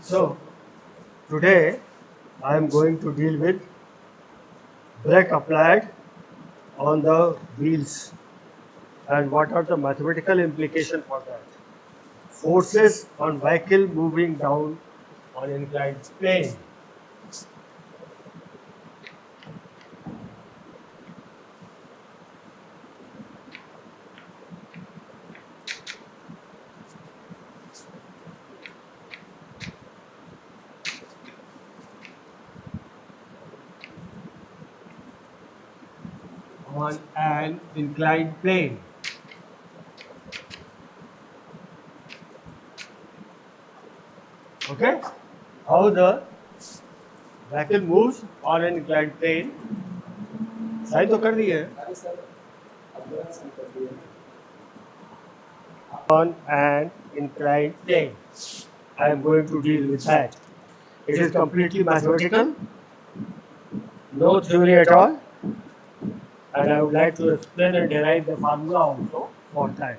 So today I am going to deal with brake applied on the wheels and what are the mathematical implications for that. Forces on vehicle moving down on inclined plane. On an inclined plane. Okay? How the vehicle moves on an inclined plane. Sign तो कर दिए on an inclined plane. I am going to deal with that. It is completely mathematical, no theory at all, and I would like to explain and derive the formula also for that.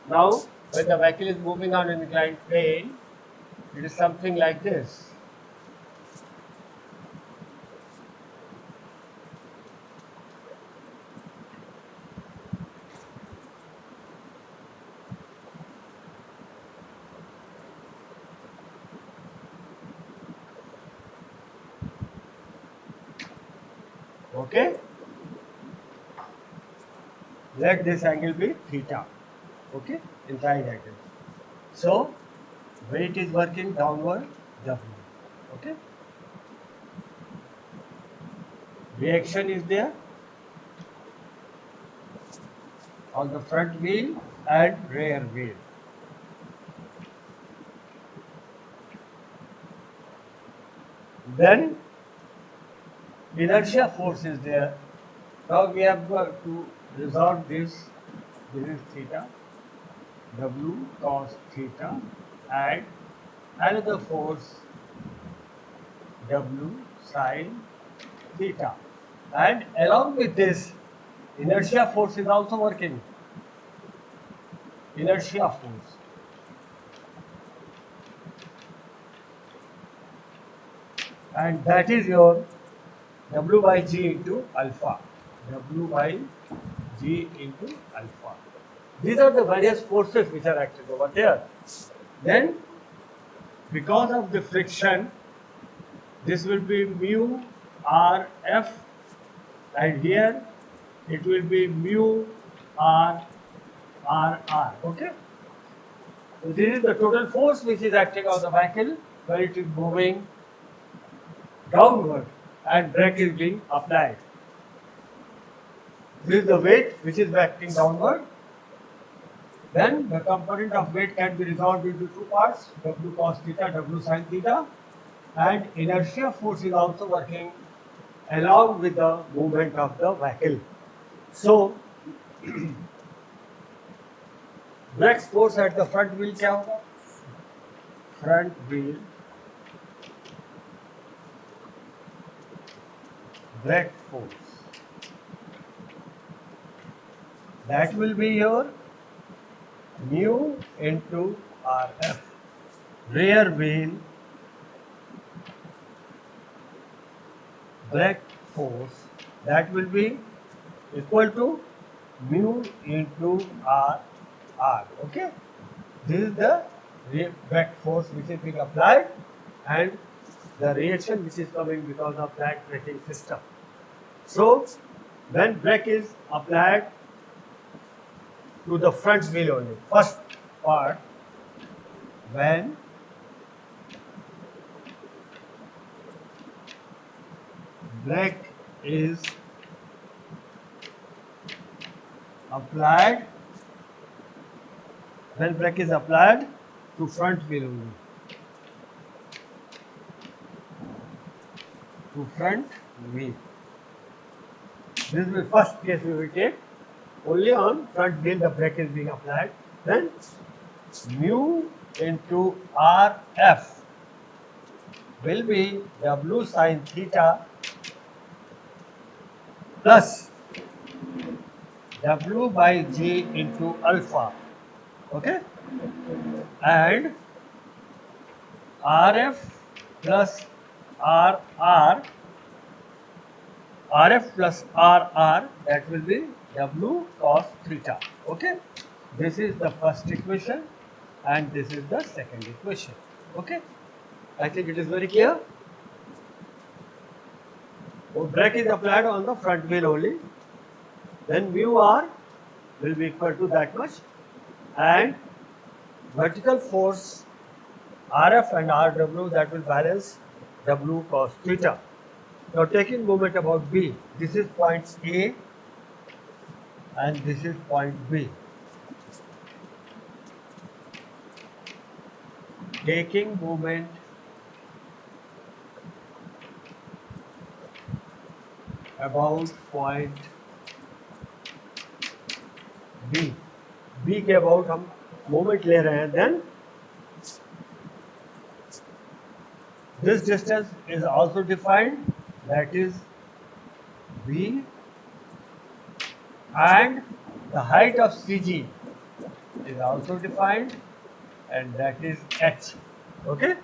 Now, when the vehicle is moving on an inclined plane, it is something like this. Okay? Let this angle be theta. Okay? Inclined angle. So, when it is working downward, W. Okay? Reaction is there on the front wheel and rear wheel. Then inertia force is there. Now we have got to resolve this. This is theta, W cos theta, and another force W sin theta. And along with this, inertia force is also working. Inertia force. And that is your W by G into alpha. W by G into alpha. These are the various forces which are acting over there. Then, because of the friction, this will be mu R F, and here it will be mu R R R. Okay? So this is the total force which is acting on the vehicle when it is moving downward and brake is being applied. This is the weight which is acting downward. Then the component of weight can be resolved into two parts, W cos theta, W sin theta, and inertia force is also working along with the movement of the vehicle. So, brake force at the front wheel क्या होगा? Front wheel brake force. That will be your mu into RF. Rear wheel brake force, that will be equal to mu into R. Okay? This is the brake force which is being applied and the reaction which is coming because of that braking system. So, when brake is applied to the front wheel only, first part, when brake is applied, when brake is applied to front wheel only, to front wheel. This is the first case we will take. Only on front wheel the brake is being applied. Then mu into RF will be W sin theta plus W by G into alpha. Okay? And RF plus RR, RF plus RR, that will be W cos theta. Okay, this is the first equation and this is the second equation. Okay, I think it is very clear. So brake is applied on the front wheel only. Then mu R will be equal to that much, and vertical force RF and RW, that will balance W cos theta. Now taking moment about B, this is point A and this is point B. Taking moment about point B, B के about हम moment ले रहे हैं, then this distance is also defined, that is B, and the height of CG is also defined, and that is H. Okay.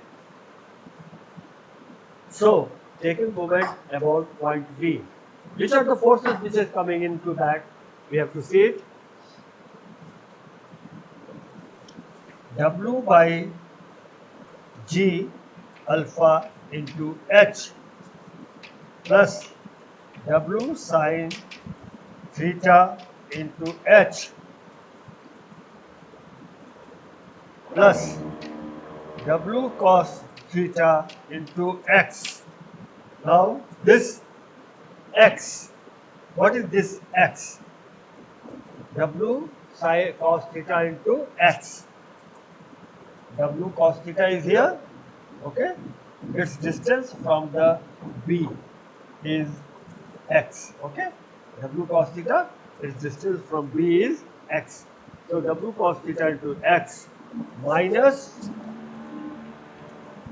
So taking moment about point B, which are the forces which is coming into that? We have to see it. W by G alpha into H plus W sin theta into H plus W cos theta into X. Now this X, what is this X? W sin cos theta into X. W cos theta is here. Okay, its distance from the B is X. Okay, W cos theta, its distance from B is X. So W cos theta into X minus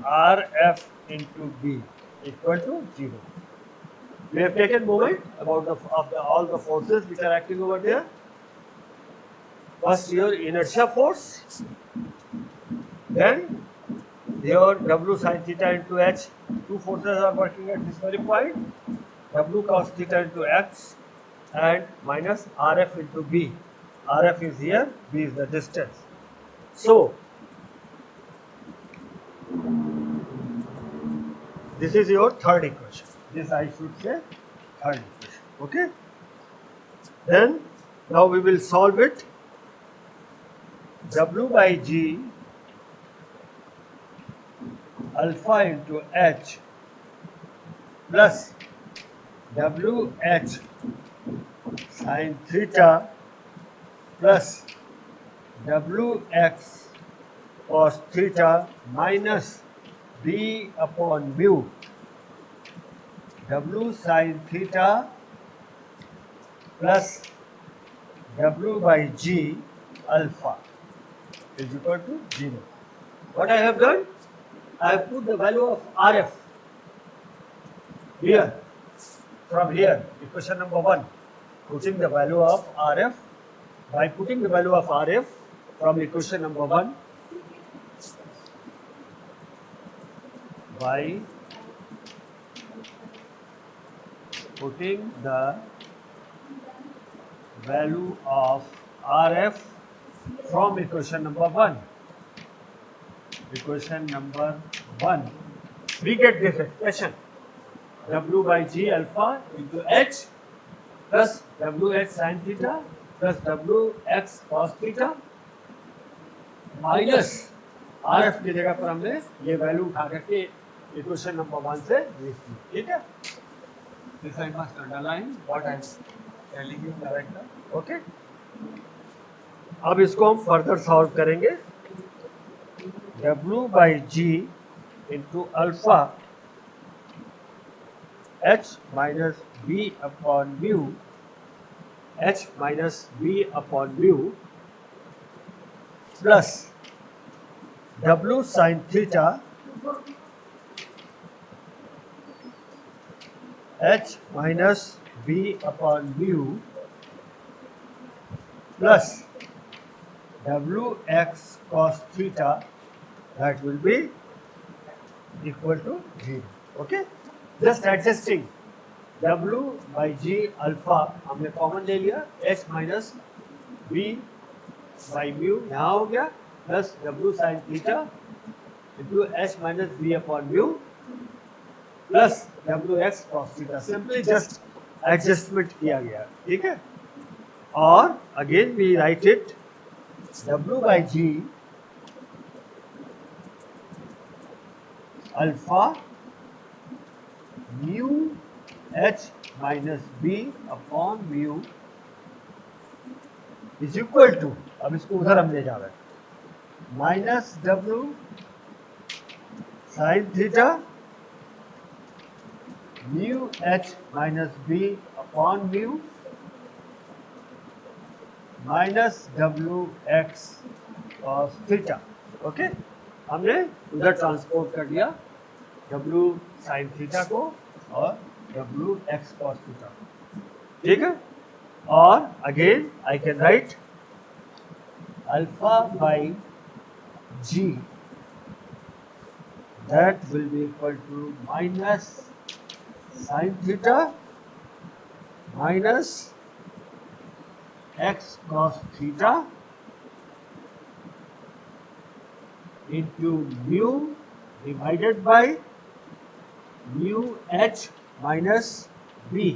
RF into B equal to 0. We have taken moment about all the forces which are acting over there. First your inertia force, then your W sin theta into H. Two forces are working at this very point. W cos theta into X and minus RF into B. RF is here, B is the distance. So this is your third equation. This I should say third equation. Okay. Then now we will solve it. W by G alpha into H plus WH sin theta plus WX cos theta minus B upon mu. W sin theta plus W by G alpha is equal to 0. What I have done? I have put the value of RF here, from here, equation number 1, putting the value of RF, by putting the value of RF from equation number 1, by putting the value of RF from equation number 1, we get this expression, W by G alpha into H plus WH sin theta plus WX cos theta minus RF की जगह पर हमने ये value उठा करके equation number 1 से लिख दी. ठीक है. This I must underline what I am telling you correctly. Okay. अब इसको हम फर्दर सॉल्व करेंगे. W by G into alpha H minus B upon mu, H minus B upon mu plus W sin theta H minus B upon mu plus WX cos theta, that will be equal to 0. Okay, just adjusting W by G alpha हमने common ले लिया, H minus B by mu यहाँ हो गया, plus W sine theta into H minus B upon mu plus W X cos theta. Simply just adjustment किया गया, ठीक है. और again we write it W by G alpha mu H minus B upon mu is equal to, अब इसको उधर हम ले जा रहे हैं, minus W sine theta mu H minus B upon mu minus W X cos theta. Okay, हमने उधर ट्रांसपोर्ट कर दिया W साइन थीटा को और W एक्स कॉस थीटा, ठीक है. और again I can write alpha by G that will be equal to minus sin theta minus x cos theta into mu divided by mu h minus b.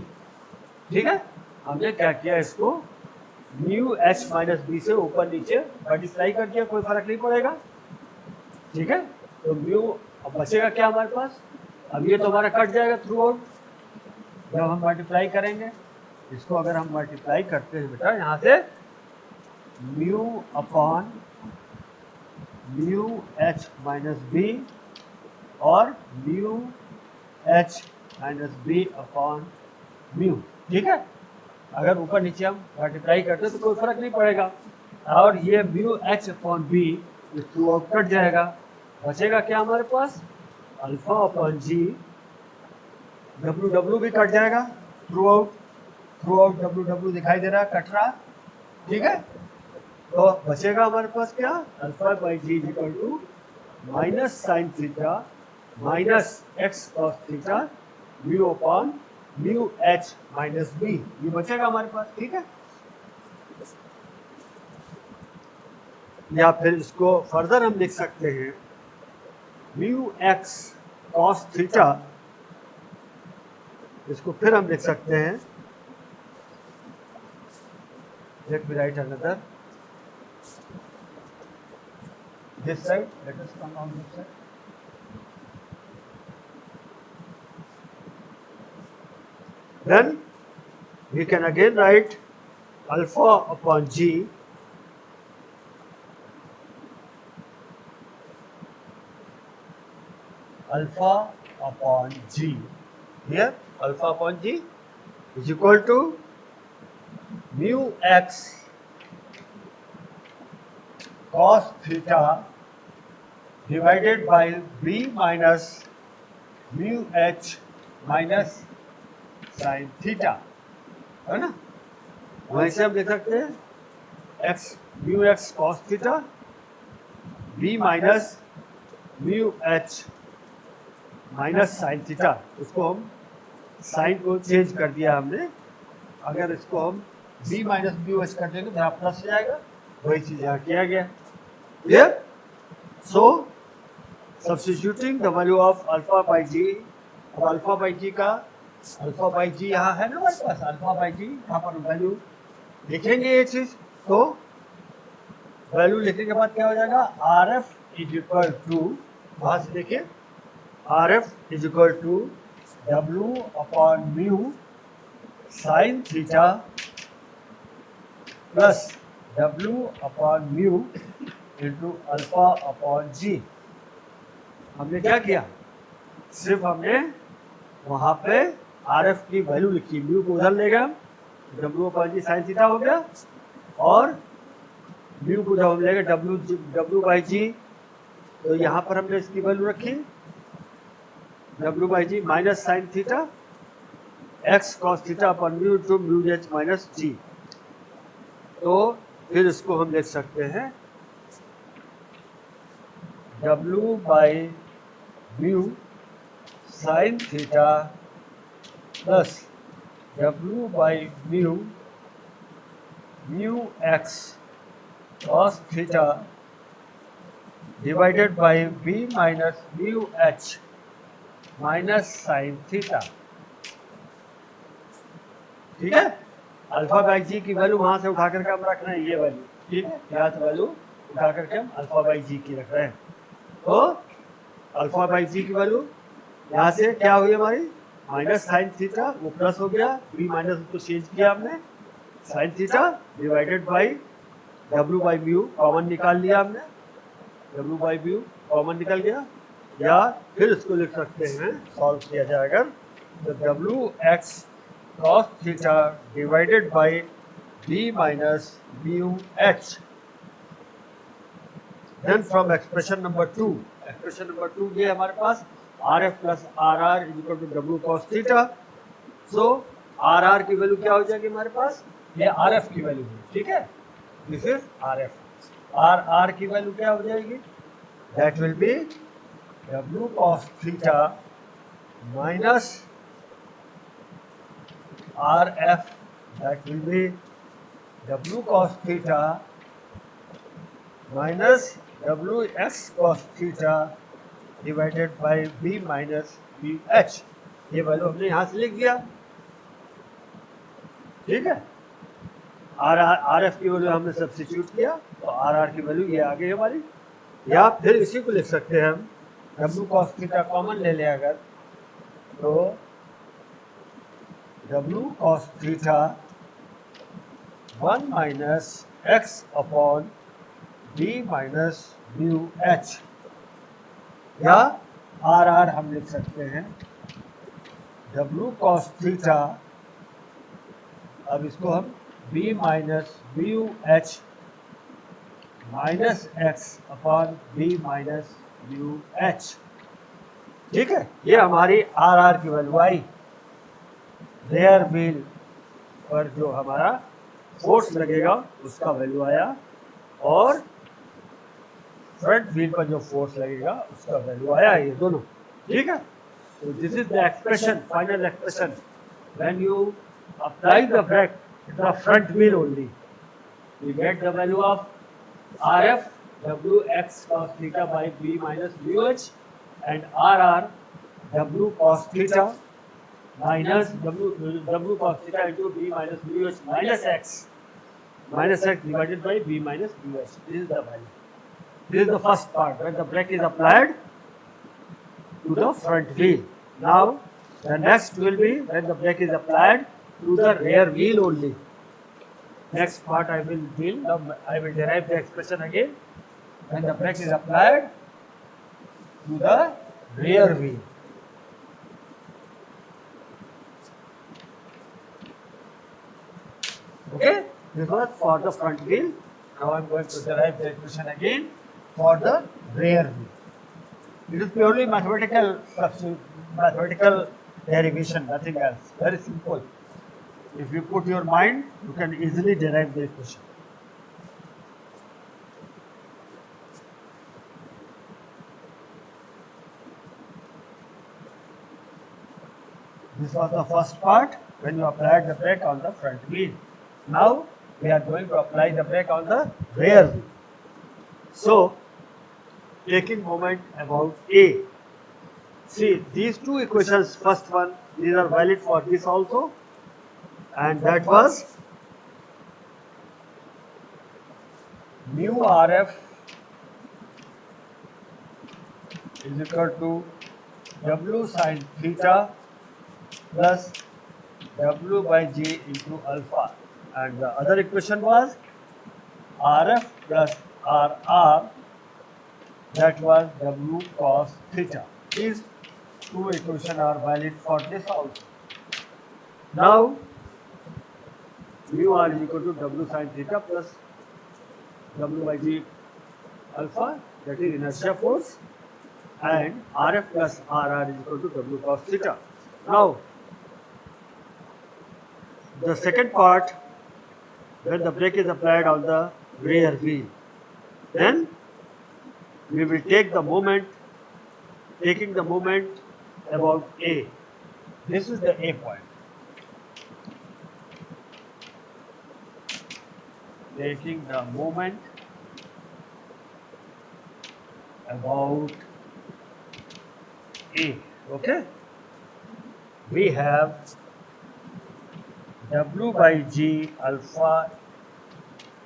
ठीक है, हमने क्या किया, इसको mu h minus b से ऊपर नीचे multiply कर दिया, कोई फर्क नहीं पड़ेगा, ठीक है. तो mu अब बचेगा क्या हमारे पास, अब ये तो हमारा कट जाएगा थ्रू आउट जब हम मल्टीप्लाई करेंगे. इसको अगर हम मल्टीप्लाई करते हैं बेटा यहाँ से mu upon mu H minus B और mu H minus B upon mu, ठीक है. अगर ऊपर नीचे हम मल्टीप्लाई करते हैं तो कोई फर्क नहीं पड़ेगा, और ये mu H upon B through out cut जाएगा, बचेगा क्या हमारे पास, अल्फा अपॉन जी. डब्ल्यू डब्ल्यू भी कट जाएगा थ्रू आउट डब्ल्यू डब्ल्यू दिखाई दे रहा है, कट रहा, ठीक है. तो बचेगा हमारे पास क्या, alpha by G equal to minus sine theta minus X cos theta mu upon mu H minus B, ये बचेगा हमारे पास, ठीक है. या फिर इसको फर्दर हम लिख सकते हैं म्यू एक्स कॉस थीटा, इसको फिर हम लिख सकते हैं, let me right another this side, let us come on this side. Then we can again write alpha upon g alpha upon g, here alpha upon g is equal to mu x cos theta divided by b minus mu h minus sin theta, है ना. वहीं से हम लिख सकते हैं x mu x cos theta b minus mu h minus sine theta. उसको हम साइन को चेंज कर दिया हमने, अगर इसको हम b माइनस म्यू एच कर देंगे तो यहाँ प्लस हो जाएगा, वही चीज यहाँ किया गया. Clear. So substituting the value of alpha by G, अब अल्फा बाई जी का अल्फा बाई जी यहाँ है ना हमारे पास, अल्फा बाई जी यहाँ पर वैल्यू लिखेंगे ये चीज, तो वैल्यू लिखने के बाद क्या हो जाएगा, R F is equal to, वहां से देखिए R F is equal to W upon mu sine theta plus W upon mu into alpha upon G. हमने क्या किया, सिर्फ हमने वहां पे आर एफ की वैल्यू लिखी, म्यू को उधर ले गए, W upon G sine theta हो गया, और म्यू को जब हम ले गए डब्ल्यू बाई जी, तो यहाँ पर हमने इसकी वैल्यू रखी W by G minus sine theta X cos theta upon mu two mu H minus G. तो फिर इसको हम लिख सकते हैं W by mu sin theta plus W by mu x cos theta divided by b minus mu h minus sin theta। ठीक है, alpha by G की वैल्यू वहां से उठा करके हम रख रहे हैं, ये वैल्यू, ठीक है, यहाँ से वैल्यू उठा करके हम अल्फा बाई जी की रख रहे हैं। तो अल्फा बाई जी की वैल्यू यहाँ से क्या हुई हमारी, माइनस साइन थीटा, वो प्लस हो गया, बी माइनस उसको चेंज किया हमने, sine theta divided by W by mu common निकाल लिया हमने, डब्ल्यू बाई म्यू कॉमन निकल गया, या फिर इसको लिख सकते हैं, सॉल्व किया जाएगा तो W x cos theta divided by b minus mu h। Then from expression number 2 ये हमारे पास RF plus RR is equal to W cos theta। So RR की वैल्यू क्या हो जाएगी हमारे पास, ये RF की वैल्यू है, ठीक है, दिस इज RF। RR की वैल्यू क्या हो जाएगी, that will be W cos theta minus RF, that will be W cos theta minus WX cos theta divided by B minus BH। ये वैल्यू हमने यहाँ से लिख दिया, ठीक है, RF की वैल्यू हमने सब्स्टिट्यूट किया तो RR की वैल्यू ये आ गई हमारी, या फिर इसी को लिख सकते हैं हम, W cos theta कॉमन ले लें अगर, तो W cos theta 1 minus x upon b minus mu h, या RR हम लिख सकते हैं W cos theta, अब इसको हम b minus mu h minus x upon b minus mu h, ठीक है, ये हमारी RR की वैल्यू आई। रेयर व्हील पर जो हमारा फोर्स लगेगा उसका वैल्यू आया, और फ्रंट व्हील पर जो फोर्स लगेगा उसका वैल्यू आया, ये दोनों, ठीक है। तो this is the expression, final expression when you apply the brake in the front wheel only, you get the value of RF WX cos theta by B minus mu h and RR W cos theta minus W cos theta into B minus mu h minus x divided by B minus mu h. This is the value. This is the first part when the brake is applied to the front wheel. Now the next will be when the brake is applied to the rear wheel only. Next part I will derive the expression again when the brake is applied to the rear wheel. Okay, this was for the front wheel. Now I am going to derive the equation again for the rear wheel. It is purely mathematical derivation, nothing else. Very simple. If you put your mind, you can easily derive the equation. This was the first part when you applied the brake on the front wheel. Now we are going to apply the brake on the rear wheel. So taking moment about A. See these two equations, first one, these are valid for this also, and that was mu RF is equal to W sin theta plus W by G into alpha, and the other equation was RF plus RR, that was W cos theta. These two equations are valid for this also. Now mu R is equal to W sin theta plus W by G alpha, that is inertia force, and RF plus RR is equal to W cos theta. Now the second part, when the brake is applied on the rear wheel, then we will take the moment taking the moment about A. This is the A point. Taking the moment about A. Okay? We have W by G alpha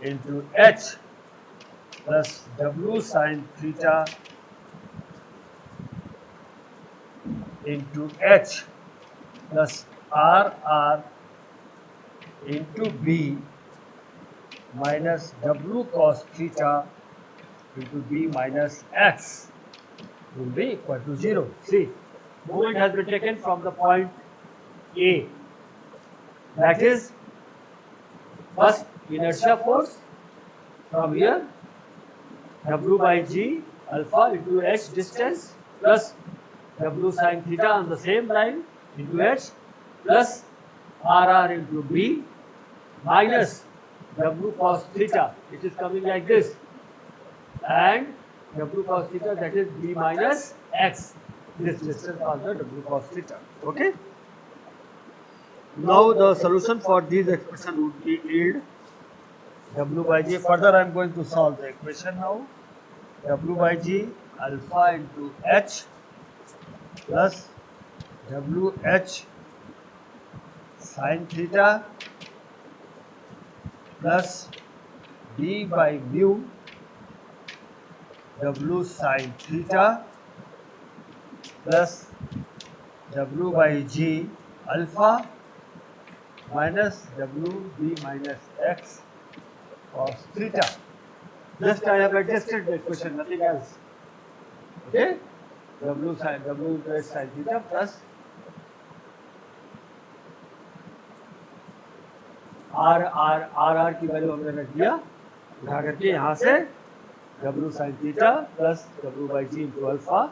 into H plus W sine theta into H plus RR into B minus W cos theta into B minus X will be equal to 0. See, moment has been taken from the point A. That is first inertia force from here, W by G alpha into H distance plus W sine theta on the same line into H plus RR into B minus W cos theta, it is coming like this, and W cos theta, that is B minus X, this distance called the W cos theta. Okay? Now the solution for these expression would be yield W by G. Further I am going to solve the equation now. W by G alpha into H plus WH sin theta plus B by mu W sin theta plus W by G alpha minus W B minus X cos theta. Just I have adjusted the equation, nothing else. Okay? W into H sin theta plus R की value हमने रख दिया उठा करके यहाँ से W sin theta plus W by G into alpha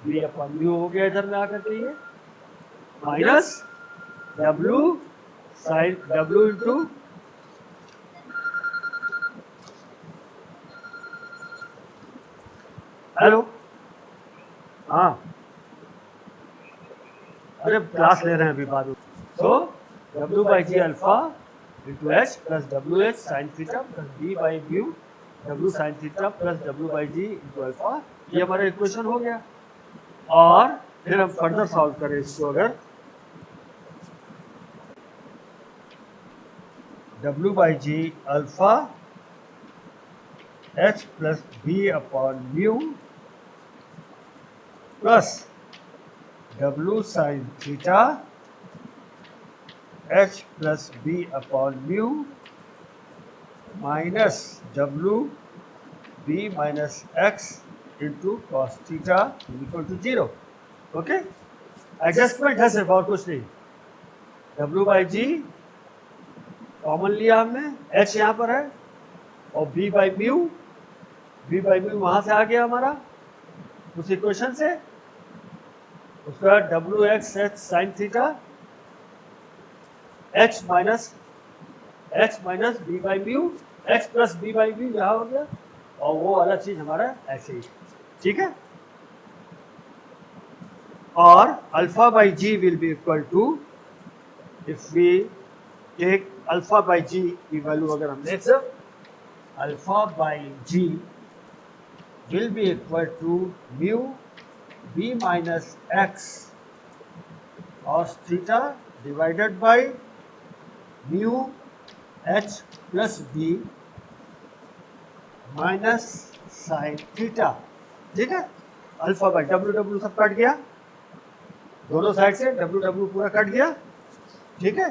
B upon mu हो गया इधर में आकर के ये minus W sin W into hello हाँ अरे क्लास ले रहे हैं अभी बाद में सो W by G alpha into H plus WH sin theta plus B by mu W sin theta plus W by G into alpha, ये हमारा इक्वेशन हो गया। और फिर हम फर्दर सॉल्व करें इसको, अगर W by G alpha H plus B upon mu plus W sin theta H plus B upon mu minus W B minus X into cos theta is equal to 0. Okay? Adjustment है सिर्फ और कुछ नहीं। W by G common लिया हमने, H यहाँ पर है और B by mu वहां से आ गया हमारा उस इक्वेशन से, उसके बाद WX H sin theta H minus B by mu X plus B by mu यहाँ हो गया और वो वाला चीज हमारा ऐसे ही, ठीक है। और alpha by G will be equal to, if we take alpha by G की वैल्यू अगर हम देख सक, alpha by G will be equal to mu B minus X cos theta divided by mu H plus B minus sine theta, ठीक है। Alpha by W सब cut गया, दोनों साइड से डब्ल्यू पूरा कट गया, ठीक है।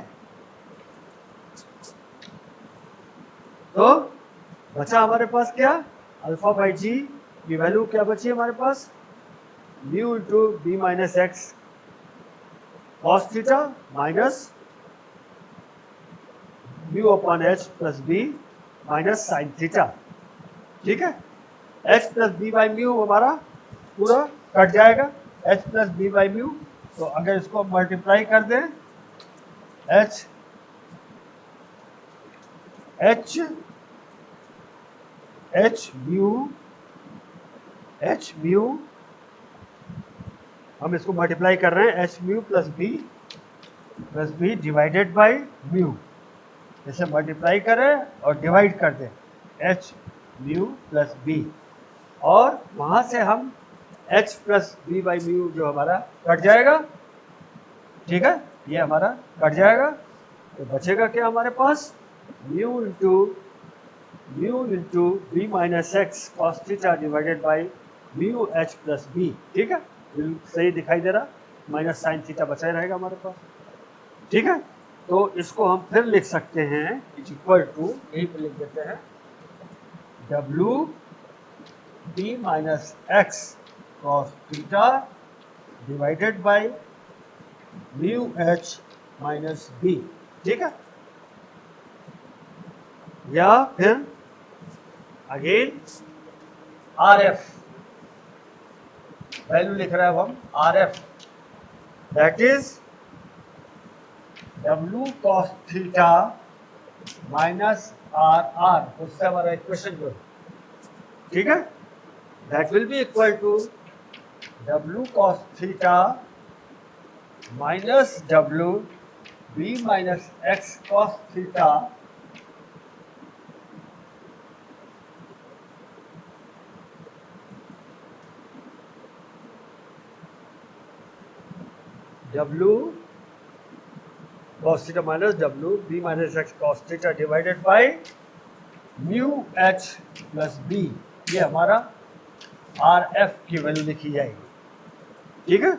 तो बचा हमारे पास क्या, अल्फा बाई जी की वैल्यू क्या बची हमारे पास, mu into B minus X cos theta minus mu upon H plus B minus sine theta, ठीक है। H plus B by mu हमारा पूरा कट जाएगा, H plus B by mu, तो अगर इसको मल्टीप्लाई कर दें, एच म्यू हम इसको मल्टीप्लाई कर रहे हैं H mu plus B divided by mu. इसे मल्टीप्लाई करें और डिवाइड कर दें एच म्यू प्लस बी, और वहां से हम H plus B by mu जो हमारा कट जाएगा, ठीक है, ये हमारा कट जाएगा। तो बचेगा क्या हमारे पास, mu into B minus X cos theta divided by mu H plus B. ठीक है, बिल्कुल सही दिखाई दे रहा, माइनस साइन थीटा बचा ही रहेगा हमारे पास। ठीक है, तो इसको हम फिर लिख सकते हैं इज इक्वल टू, यही पे लिख देते हैं W B minus X cos theta divided by mu H minus B. ठीक है, या फिर अगेन आर एफ वैल्यू लिख रहे हैं हम, R F that is W cos theta minus R R, उससे हमारा इक्वेशन जो है, ठीक है, that will be equal to W cos theta minus W B minus X cos theta W cos theta minus w b minus x cos theta divided by mu H plus B. ये हमारा are F की value लिखी जाएगी। ठीक है,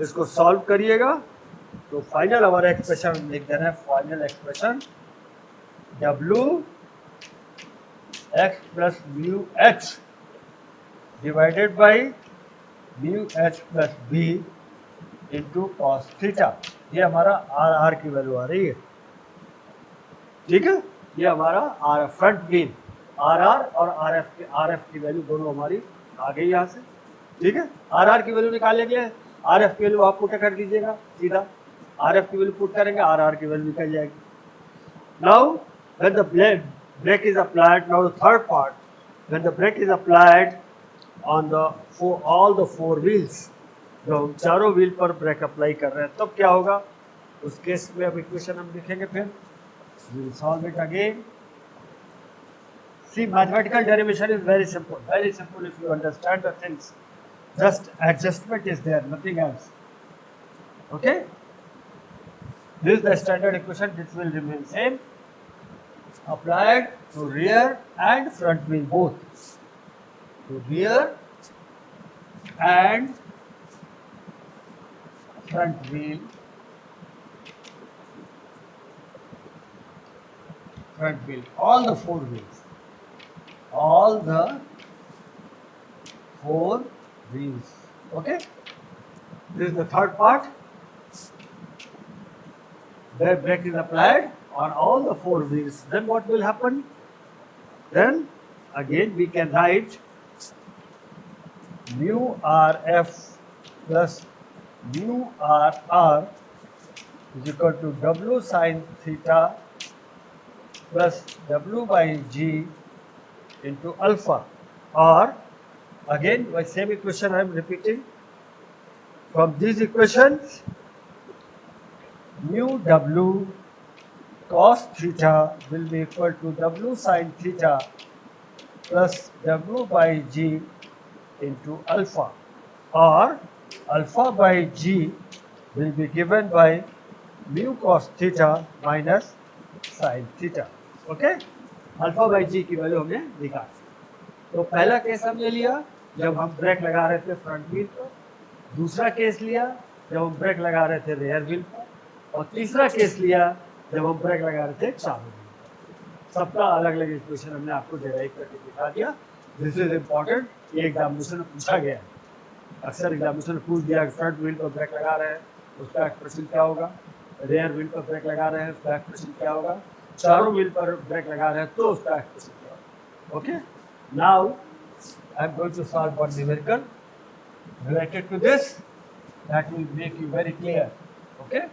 इसको solve करिएगा तो फाइनल हमारा एक्सप्रेशन लिख देना है, final expression W X plus mu H divided by mu H plus B into cos theta. ये हमारा आर आर की वैल्यू आ रही है। ठीक है, ये हमारा R front wheel R R और आर एफ की वैल्यू दोनों हमारी आ गई यहाँ से। ठीक है, आर आर की वैल्यू निकालने के लिए आर एफ की वैल्यू आप पुट कर दीजिएगा सीधा, आर एफ की वैल्यू पुट करेंगे आर आर की वैल्यू निकल जाएगी। Now when the brake is applied, now the third part, when the brake is applied on the all the four wheels, जो हम चारों व्हील पर ब्रेक अप्लाई कर रहे हैं, तब क्या होगा उस केस में अब इक्वेशन हम लिखेंगे, फिर we will solve it again. See, mathematical derivation is very simple if you understand the things. Just adjustment is there, nothing else. Okay, this is the standard equation which will remain same, applied to rear and front wheel both, to rear and front wheel, all the four wheels, all the four wheels. Okay, this is the third part. The brake is applied on all the four wheels. Then what will happen? Then again we can write mu rf plus mu rr is equal to w sin theta plus w by g into alpha, or again my same equation I am repeating. From these equations, mu w cos theta will be equal to w sin theta plus w by g into alpha, or alpha by g will be given by mu cos theta minus sin theta. Okay, alpha by G की value हमने निकाली। तो पहला case हमने लिया जब हम break लगा रहे थे फ्रंट व्हील पर, दूसरा केस लिया जब हम ब्रेक लगा रहे थे रेयर व्हील पर, और तीसरा केस लिया जब हम ब्रेक लगा रहे थे चारों व्हील पर। सबका अलग अलग इक्वेशन हमने आपको डेराइव करके दिखा दिया। दिस इज इम्पोर्टेंट, ये एग्जामिनेशन में पूछा गया है, अक्सर एग्जामिनेशन में पूछ दिया फ्रंट व्हील पर ब्रेक लगा रहे हैं उसका एक्सप्रेशन क्या होगा, रेयर व्हील पर ब्रेक लगा रहे हैं उसका एक्सप्रेशन क्या होगा, चारों व्हील पर ब्रेक लगा रहे हैं तो उसका एक्सप्रेशन क्या होगा। Okay, now I am going to solve one numerical related to this that will make you very clear. Okay,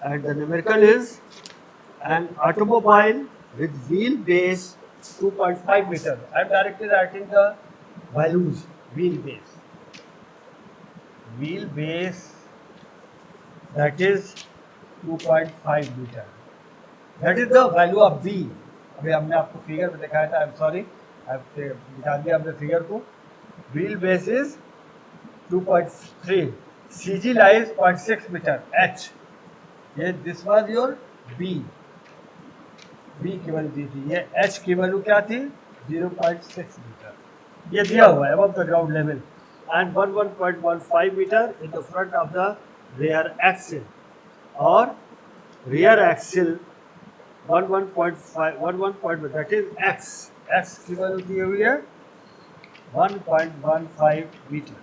and the numerical is an automobile with wheelbase 2.5 meter. I am directly writing the values. Wheelbase. Wheelbase, that is 2.5 meter. That is the value of B. अभी हमने आपको figure में दिखाया था. I am sorry, दिखा दिया हमने figure को. Wheel base is 2.3. CG lies 0.6 meter. H. ये this was your B. B की वैल्यू दी थी. ये H की वैल्यू क्या थी? 0.6 मीटर. ये दिया हुआ है above the ground level. And 11.15 meter in the front of the rear axle. और rear axle 11.5, that is X. X की वैल्यू दी हुई है 1.15 meter.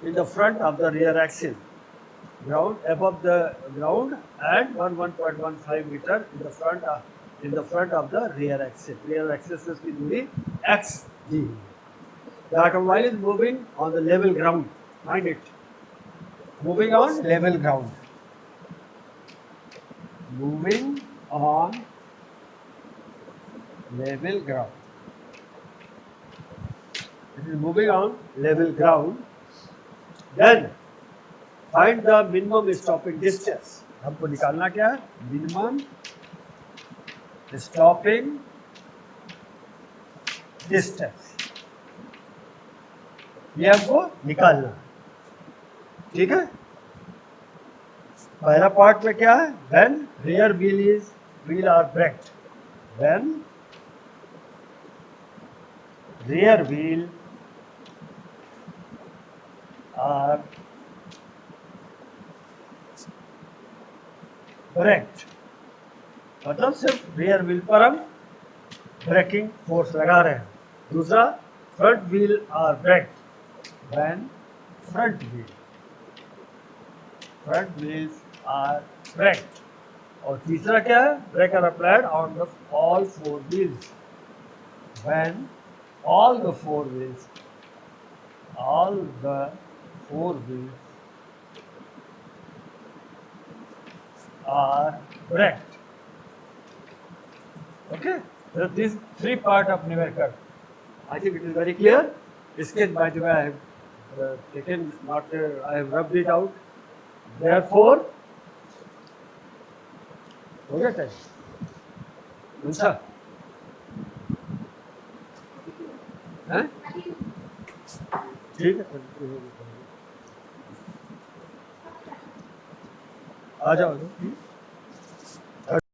In the front of the rear axle, ground above the ground, and 1.15 meter in the front of the rear axle. Rear axis की दूरी X दी हुई है. The automobile is moving on the level ground. Mind it. Moving on level ground. Moving on level ground. It is moving on level ground. Then find the minimum stopping distance. हमको निकालना क्या है? Minimum stopping distance. ये हमको निकालना है. ठीक है. पहला पार्ट में क्या है? When rear wheel are braked. When rear wheel are braked. मतलब सिर्फ रियर व्हील पर हम ब्रेकिंग फोर्स लगा रहे हैं. दूसरा, front wheel are braked. When front wheels are braked. और तीसरा क्या है? Brake are applied on the all four wheels. When all the four wheels are braked. Okay, so these three part of numerical. I think it is very clear. Sketch, by the way, I have taken, not I have rubbed it out. Therefore, हो गया time. अच्छा है, ठीक है. आ जाओ.